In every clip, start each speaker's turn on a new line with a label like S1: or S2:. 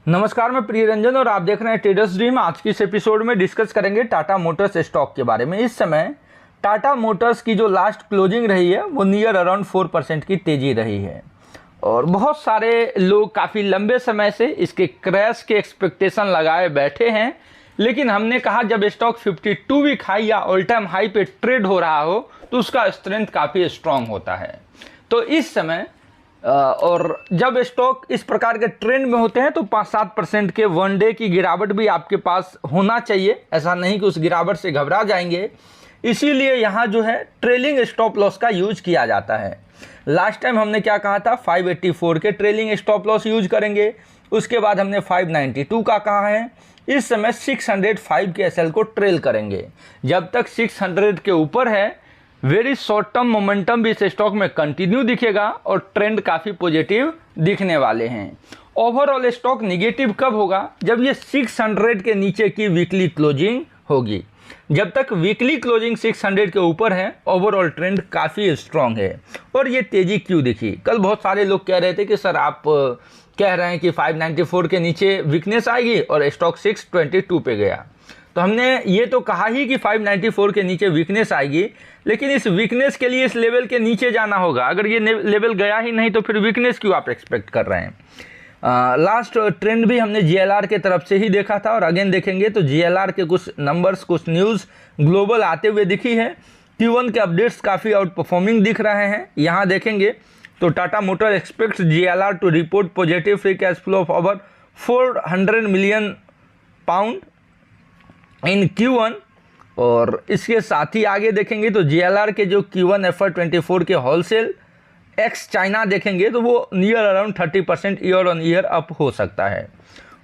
S1: नमस्कार, मैं प्रिय रंजन और आप देख रहे हैं ट्रेडर्स ड्रीम। आज की इस एपिसोड में डिस्कस करेंगे टाटा मोटर्स स्टॉक के बारे में। इस समय टाटा मोटर्स की जो लास्ट क्लोजिंग रही है वो नियर अराउंड 4% की तेज़ी रही है और बहुत सारे लोग काफ़ी लंबे समय से इसके क्रैश के एक्सपेक्टेशन लगाए बैठे हैं, लेकिन हमने कहा जब स्टॉक 52 वीक हाई या ऑल टाइम हाई पे ट्रेड हो रहा हो तो उसका स्ट्रेंथ काफ़ी स्ट्रांग होता है। तो इस समय और जब स्टॉक इस प्रकार के ट्रेंड में होते हैं तो 5-7% के वन डे की गिरावट भी आपके पास होना चाहिए। ऐसा नहीं कि उस गिरावट से घबरा जाएंगे, इसीलिए यहाँ जो है ट्रेलिंग स्टॉप लॉस का यूज किया जाता है। लास्ट टाइम हमने क्या कहा था, 584 के ट्रेलिंग स्टॉप लॉस यूज करेंगे। उसके बाद हमने 592 का कहा है। इस समय 605 के एसएल को ट्रेल करेंगे। जब तक 600 के ऊपर है वेरी शॉर्ट टर्म मोमेंटम भी इस स्टॉक में कंटिन्यू दिखेगा और ट्रेंड काफ़ी पॉजिटिव दिखने वाले हैं। ओवरऑल स्टॉक निगेटिव कब होगा, जब ये 600 के नीचे की वीकली क्लोजिंग होगी। जब तक वीकली क्लोजिंग 600 के ऊपर है ओवरऑल ट्रेंड काफ़ी स्ट्रांग है। और ये तेज़ी क्यों दिखी, कल बहुत सारे लोग कह रहे थे कि सर आप कह रहे हैं कि 594 के नीचे वीकनेस आएगी और स्टॉक 622 पे गया। तो हमने ये तो कहा ही कि 594 के नीचे वीकनेस आएगी, लेकिन इस वीकनेस के लिए इस लेवल के नीचे जाना होगा। अगर ये लेवल गया ही नहीं तो फिर वीकनेस क्यों आप एक्सपेक्ट कर रहे हैं। लास्ट ट्रेंड भी हमने जीएलआर के तरफ से ही देखा था और अगेन देखेंगे तो जीएलआर के कुछ नंबर्स, कुछ न्यूज़ ग्लोबल आते हुए दिखी है। Q1 के अपडेट्स काफ़ी आउट परफॉर्मिंग दिख रहे हैं। यहाँ देखेंगे तो Tata motor expects JLR to report positive free cash flow of over 400 million pound in Q1। और इसके साथ ही आगे देखेंगे तो जीएलआर के जो Q1 FY24 के होलसेल एक्स चाइना देखेंगे तो वो near around 30% year on year up हो सकता है।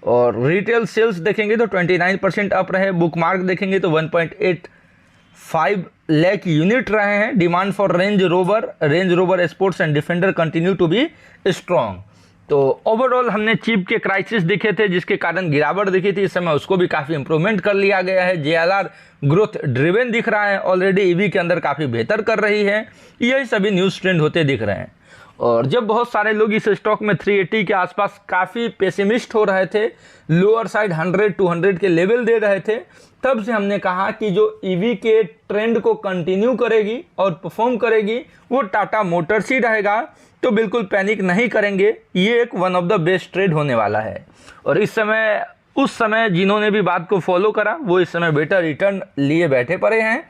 S1: और रिटेल सेल्स देखेंगे तो 29% अप रहे। बुक मार्क देखेंगे तो 1.85 लाख यूनिट रहे हैं। Demand for Range Rover sports and Defender continue to be strong. तो ओवरऑल हमने चिप के क्राइसिस दिखे थे जिसके कारण गिरावट दिखी थी, इस समय उसको भी काफ़ी इंप्रूवमेंट कर लिया गया है। जेएलआर ग्रोथ ड्रिवन दिख रहा है, ऑलरेडी ईवी के अंदर काफ़ी बेहतर कर रही है। यही सभी न्यूज़ ट्रेंड होते दिख रहे हैं। और जब बहुत सारे लोग इस स्टॉक में 380 के आसपास काफ़ी पेसिमिस्ट हो रहे थे, लोअर साइड 100-200 के लेवल दे रहे थे, तब से हमने कहा कि जो ईवी के ट्रेंड को कंटिन्यू करेगी और परफॉर्म करेगी वो टाटा मोटर्स ही रहेगा। तो बिल्कुल पैनिक नहीं करेंगे, ये एक one of the best trade होने वाला है। और इस समय उस समय जिन्होंने भी बात को फॉलो करा वो इस समय बेटर रिटर्न लिए बैठे पड़े हैं।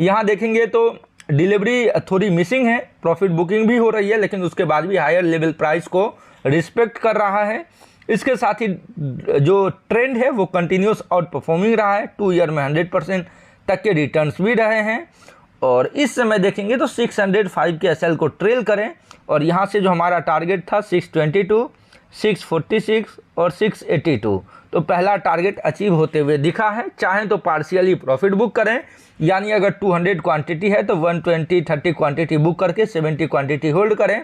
S1: यहाँ देखेंगे तो डिलीवरी थोड़ी मिसिंग है, प्रॉफिट बुकिंग भी हो रही है, लेकिन उसके बाद भी हायर लेवल प्राइस को रिस्पेक्ट कर रहा है। इसके साथ ही जो ट्रेंड है वो कंटिन्यूस आउट परफॉर्मिंग रहा है। 2 ईयर में 100% तक के रिटर्न्स भी रहे हैं। और इस समय देखेंगे तो 605 के एसएल को ट्रेल करें और यहाँ से जो हमारा टारगेट था 622, 646 और 682, तो पहला टारगेट अचीव होते हुए दिखा है। चाहें तो पार्शियली प्रॉफिट बुक करें, यानी अगर 200 क्वांटिटी है तो 120-30 क्वांटिटी बुक करके 70 क्वांटिटी होल्ड करें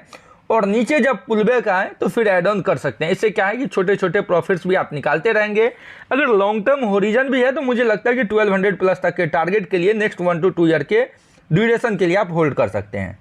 S1: और नीचे जब पुलबैक आए तो फिर ऐड ऑन कर सकते हैं। इससे क्या है कि छोटे छोटे प्रॉफिट्स भी आप निकालते रहेंगे। अगर लॉन्ग टर्म होरिजन भी है तो मुझे लगता है कि 1200 प्लस तक के टारगेट के लिए नेक्स्ट 1 to 2 ईयर के ड्यूरेशन के लिए आप होल्ड कर सकते हैं।